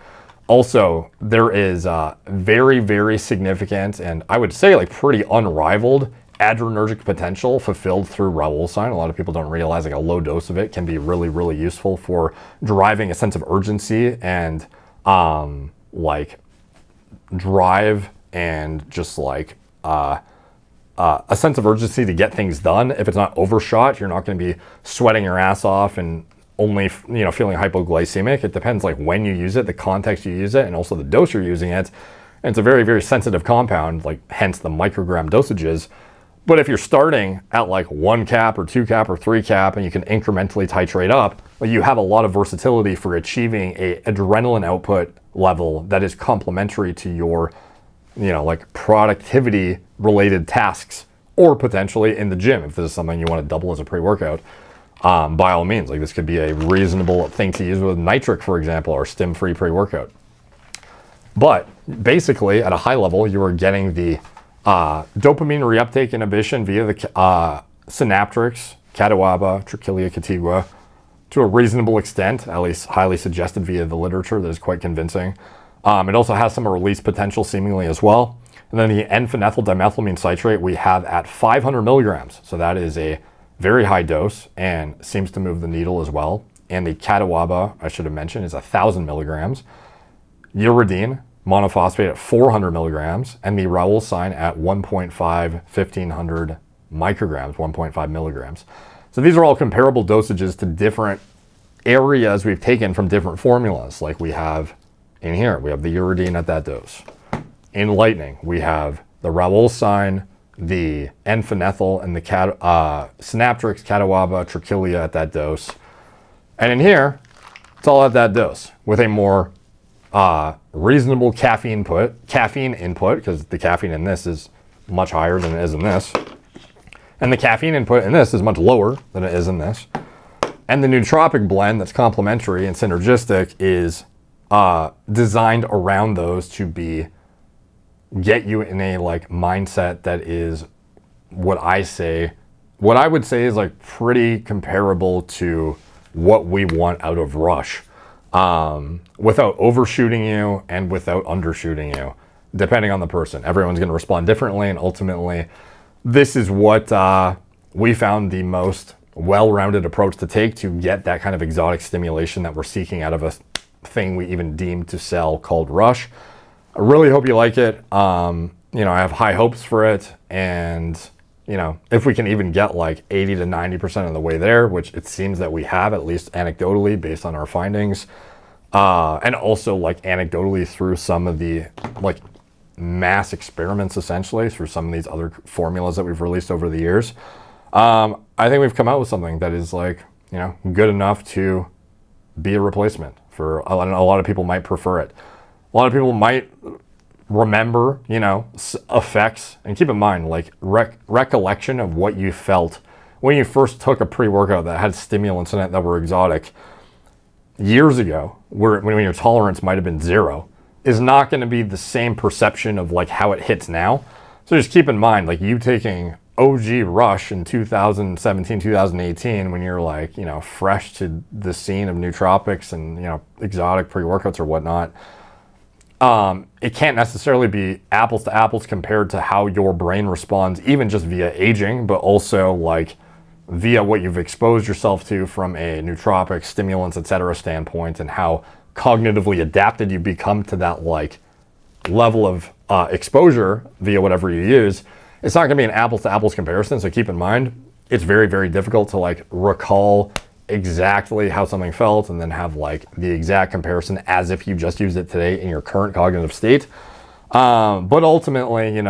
Also, there is very, very significant, and I would say like pretty unrivaled adrenergic potential fulfilled through Raoulcine. A lot of people don't realize like a low dose of it can be really, really useful for driving a sense of urgency and like drive and just like a sense of urgency to get things done. If it's not overshot, you're not going to be sweating your ass off and only feeling hypoglycemic. It depends like when you use it, the context you use it, and also the dose you're using it. And it's a very, very sensitive compound, like hence the microgram dosages. But if you're starting at like 1 cap or 2 cap or 3 cap and you can incrementally titrate up, well, you have a lot of versatility for achieving a adrenaline output level that is complementary to your, like productivity related tasks, or potentially in the gym if this is something you want to double as a pre-workout. By all means, like this could be a reasonable thing to use with nitric, for example, or stim-free pre-workout. But basically, at a high level, you are getting the dopamine reuptake inhibition via the synaptrix, catawaba, trachelia catigua, to a reasonable extent, at least highly suggested via the literature that is quite convincing. It also has some release potential seemingly as well. And then the N-phenylethyl dimethylamine citrate we have at 500 milligrams. So that is a very high dose and seems to move the needle as well. And the catawaba, I should have mentioned, is 1,000 milligrams. Uridine monophosphate at 400 milligrams, and the Raoulcine at 1.5 micrograms, 1.5 milligrams. So these are all comparable dosages to different areas we've taken from different formulas. Like we have in here, we have the uridine at that dose. In Lightning, we have the Raoulcine, the N-phenylethyl, and the synaptrix, catawaba, trachelia at that dose. And in here, it's all at that dose with a more reasonable caffeine input, because the caffeine in this is much higher than it is in this. And the caffeine input in this is much lower than it is in this. And the nootropic blend that's complementary and synergistic is designed around those to get you in a like mindset that is what I would say is like pretty comparable to what we want out of Rush, without overshooting you and without undershooting you, depending on the person. Everyone's going to respond differently, and ultimately this is what we found the most well-rounded approach to take to get that kind of exotic stimulation that we're seeking out of a thing we even deemed to sell called Rush. I really hope you like it. I have high hopes for it, and if we can even get like 80 to 90% of the way there, which it seems that we have, at least anecdotally based on our findings, and also like anecdotally through some of the like mass experiments, essentially through some of these other formulas that we've released over the years, I think we've come out with something that is like, good enough to be a replacement for a lot of people. Might prefer it. A lot of people might remember, effects, and keep in mind, like recollection of what you felt when you first took a pre-workout that had stimulants in it that were exotic years ago, when your tolerance might have been 0, is not going to be the same perception of like how it hits now. So just keep in mind, like you taking OG Rush in 2017, 2018, when you're like, fresh to the scene of nootropics and, exotic pre-workouts or whatnot. It can't necessarily be apples to apples compared to how your brain responds, even just via aging, but also like via what you've exposed yourself to from a nootropic, stimulants, etc. standpoint, and how cognitively adapted you become to that like level of exposure via whatever you use. It's not going to be an apples to apples comparison. So keep in mind, it's very, very difficult to like recall exactly how something felt and then have like the exact comparison as if you just used it today in your current cognitive state. But ultimately,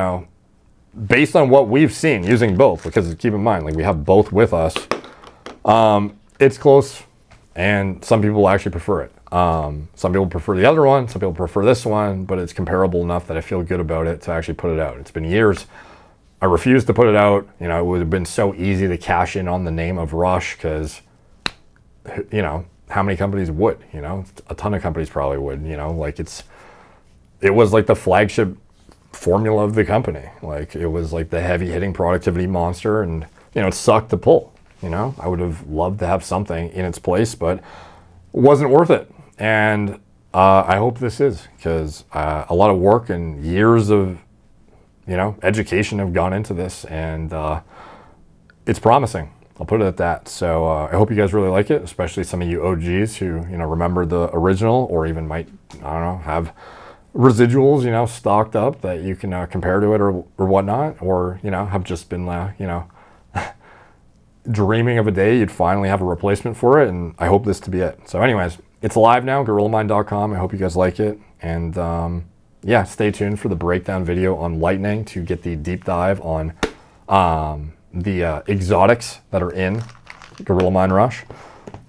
based on what we've seen using both, because keep in mind, like we have both with us, it's close, and some people actually prefer it. Some people prefer the other one, some people prefer this one, but it's comparable enough that I feel good about it to actually put it out. It's been years. I refused to put it out. It would have been so easy to cash in on the name of Rush, because how many companies would, a ton of companies probably would, like it was like the flagship formula of the company. Like it was like the heavy hitting productivity monster, and, it sucked to pull, I would have loved to have something in its place, but it wasn't worth it. And I hope this is, because a lot of work and years of, education have gone into this, and it's promising. I'll put it at that. So I hope you guys really like it, especially some of you OGs who, remember the original, or even might, I don't know, have residuals, stocked up that you can compare to it or whatnot, or, have just been, dreaming of a day you'd finally have a replacement for it, and I hope this to be it. So anyways, it's live now, gorillamind.com. I hope you guys like it, and yeah, stay tuned for the breakdown video on lightning to get the deep dive on the exotics that are in Gorilla Mind Rush.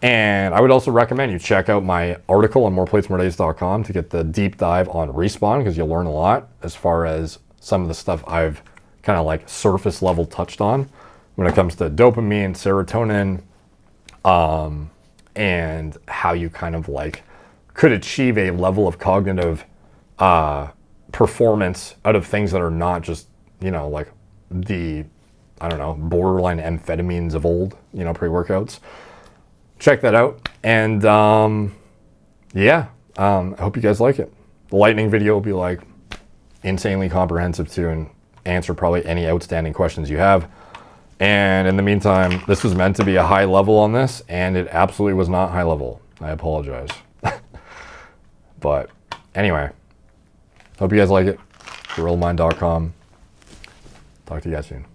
And I would also recommend you check out my article on moreplatesmoredays.com to get the deep dive on Respawn, because you'll learn a lot as far as some of the stuff I've kind of like surface level touched on when it comes to dopamine, serotonin, and how you kind of like could achieve a level of cognitive performance out of things that are not just, like the, I don't know, borderline amphetamines of old, pre-workouts. Check that out. And yeah, I hope you guys like it. The lightning video will be like insanely comprehensive too, and answer probably any outstanding questions you have. And in the meantime, this was meant to be a high level on this, and it absolutely was not high level. I apologize. But anyway, hope you guys like it. GorillaMind.com. Talk to you guys soon.